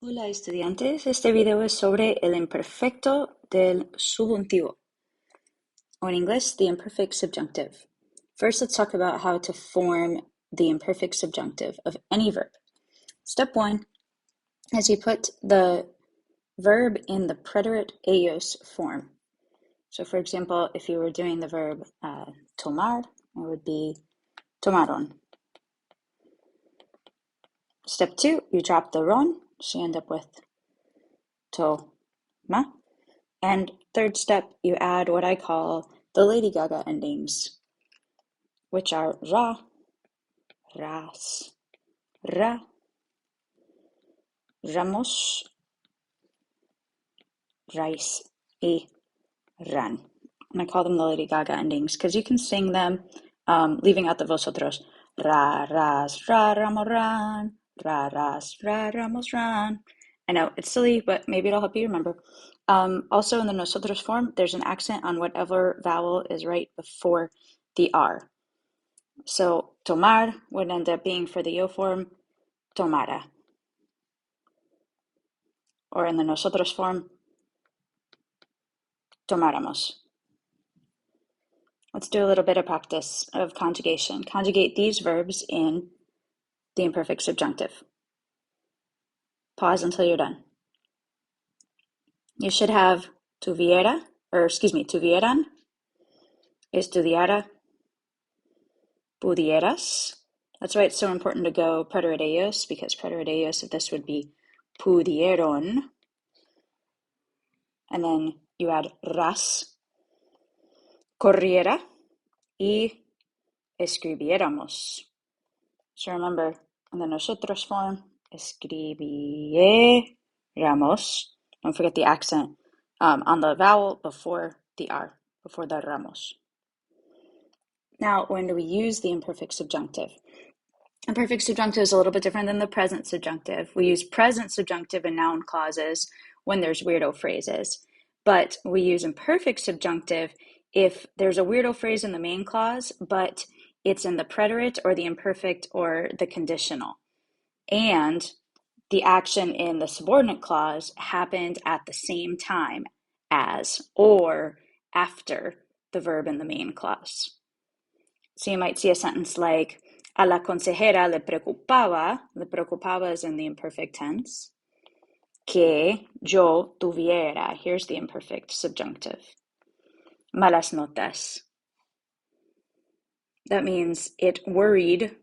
Hola estudiantes, este video es sobre el imperfecto del subjuntivo, or in English, the imperfect subjunctive. First, let's talk about how to form the imperfect subjunctive of any verb. Step 1 is you put the verb in the preterite ellos form. So for example, if you were doing the verb tomar, it would be tomaron. Step 2, you drop the ron, so you end up with toma. And third step, you add what I call the Lady Gaga endings, which are ra, ras, ra, ramos, rice, y ran. And I call them the Lady Gaga endings because you can sing them leaving out the vosotros. Ra, ras, ra, ramo, ran. Ra, ras, ra, ramos, ran. I know, it's silly, but maybe it'll help you remember. Also in the nosotros form, there's an accent on whatever vowel is right before the R. So tomar would end up being for the yo form, tomara. Or in the nosotros form, tomáramos. Let's do a little bit of practice of conjugation. Conjugate these verbs in the imperfect subjunctive. Pause until you're done. You should have tuvieran, estudiara, pudieras. That's why it's so important to go preterite ellos, because preterite ellos of this would be pudieron. And then you add ras, corriera, y escribiéramos. So remember, in the nosotros form, escribiéramos. Don't forget the accent on the vowel before the R, before the ramos. Now, when do we use the imperfect subjunctive? Imperfect subjunctive is a little bit different than the present subjunctive. We use present subjunctive in noun clauses when there's weirdo phrases, but we use imperfect subjunctive if there's a weirdo phrase in the main clause, but it's in the preterite or the imperfect or the conditional. And the action in the subordinate clause happened at the same time as or after the verb in the main clause. So you might see a sentence like, a la consejera le preocupaba is in the imperfect tense, que yo tuviera, here's the imperfect subjunctive, malas notas. That means it worried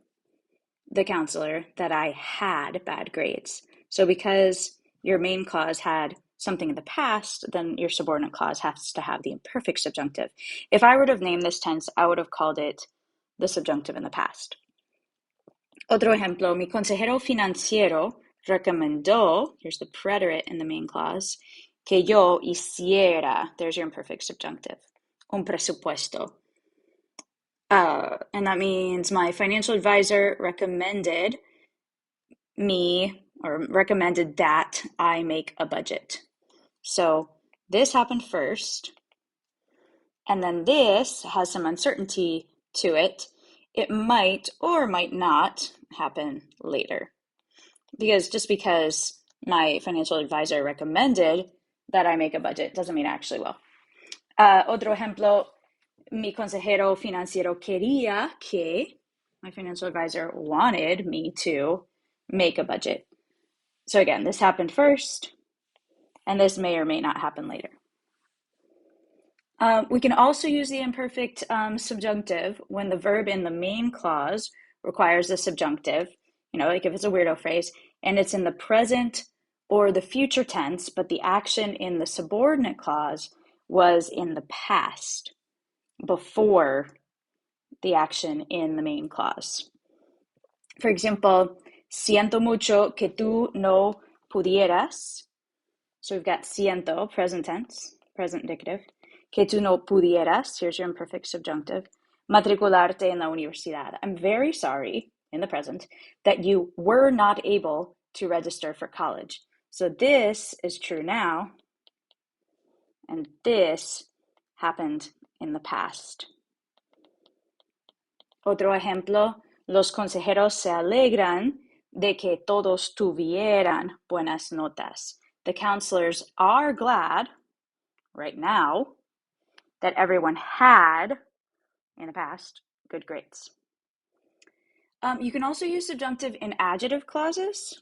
the counselor that I had bad grades. So because your main clause had something in the past, then your subordinate clause has to have the imperfect subjunctive. If I would have named this tense, I would have called it the subjunctive in the past. Otro ejemplo, mi consejero financiero recomendó, here's the preterite in the main clause, que yo hiciera, there's your imperfect subjunctive, un presupuesto. And that means my financial advisor recommended that I make a budget. So this happened first, and then this has some uncertainty to it. It might or might not happen later. Just because my financial advisor recommended that I make a budget doesn't mean I actually will. Otro ejemplo, mi consejero financiero quería que, my financial advisor wanted me to make a budget. So again, this happened first, and this may or may not happen later. We can also use the imperfect subjunctive when the verb in the main clause requires a subjunctive, like if it's a weirdo phrase, and it's in the present or the future tense, but the action in the subordinate clause was in the past, before the action in the main clause. For example, siento mucho que tú no pudieras. So we've got siento, present tense, present indicative. Que tú no pudieras, here's your imperfect subjunctive, matricularte en la universidad. I'm very sorry, in the present, that you were not able to register for college. So this is true now, and this happened in the past. Otro ejemplo, los consejeros se alegran de que todos tuvieran buenas notas. The counselors are glad right now that everyone had, in the past, good grades. You can also use subjunctive in adjective clauses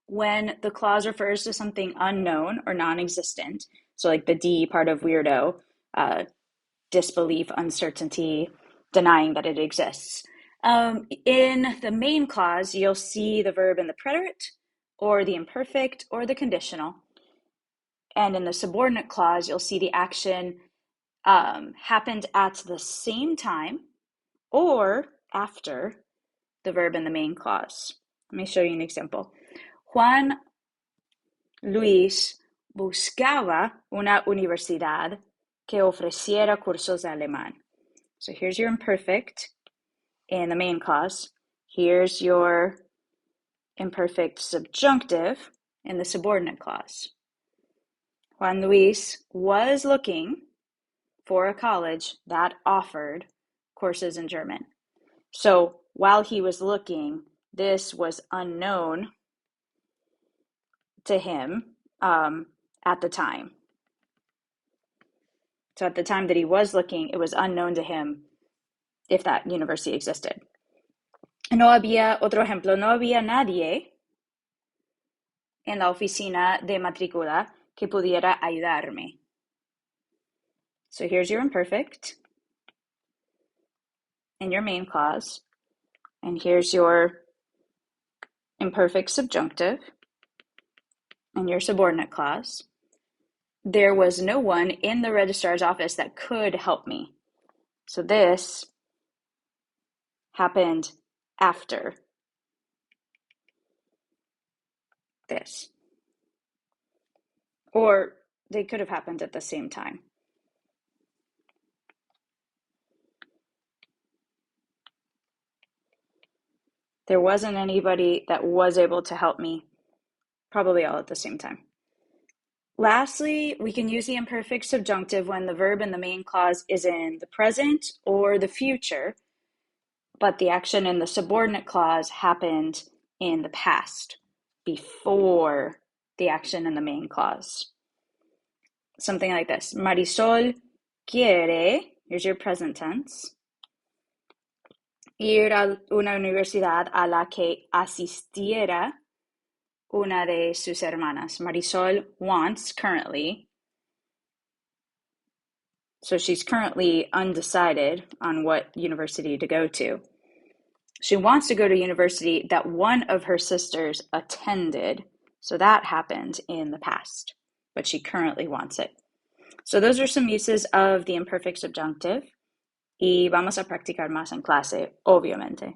when the clause refers to something unknown or non-existent. So like the D part of weirdo, disbelief, uncertainty, denying that it exists. In the main clause, you'll see the verb in the preterite, or the imperfect, or the conditional. And in the subordinate clause, you'll see the action happened at the same time or after the verb in the main clause. Let me show you an example. Juan Luis buscaba una universidad que ofreciera cursos de alemán. So here's your imperfect in the main clause. Here's your imperfect subjunctive in the subordinate clause. Juan Luis was looking for a college that offered courses in German. So while he was looking, this was unknown to him at the time. So at the time that he was looking, it was unknown to him if that university existed. No había, otro ejemplo, no había nadie en la oficina de matrícula que pudiera ayudarme. So here's your imperfect in your main clause, and here's your imperfect subjunctive in your subordinate clause. There was no one in the registrar's office that could help me. So this happened after this. Or they could have happened at the same time. There wasn't anybody that was able to help me, probably all at the same time. Lastly, we can use the imperfect subjunctive when the verb in the main clause is in the present or the future, but the action in the subordinate clause happened in the past, before the action in the main clause. Something like this. Marisol quiere, here's your present tense, ir a una universidad a la que asistiera una de sus hermanas. Marisol wants currently, so she's currently undecided on what university to go to. She wants to go to university that one of her sisters attended, so that happened in the past, but she currently wants it. So those are some uses of the imperfect subjunctive, y vamos a practicar más en clase, obviamente.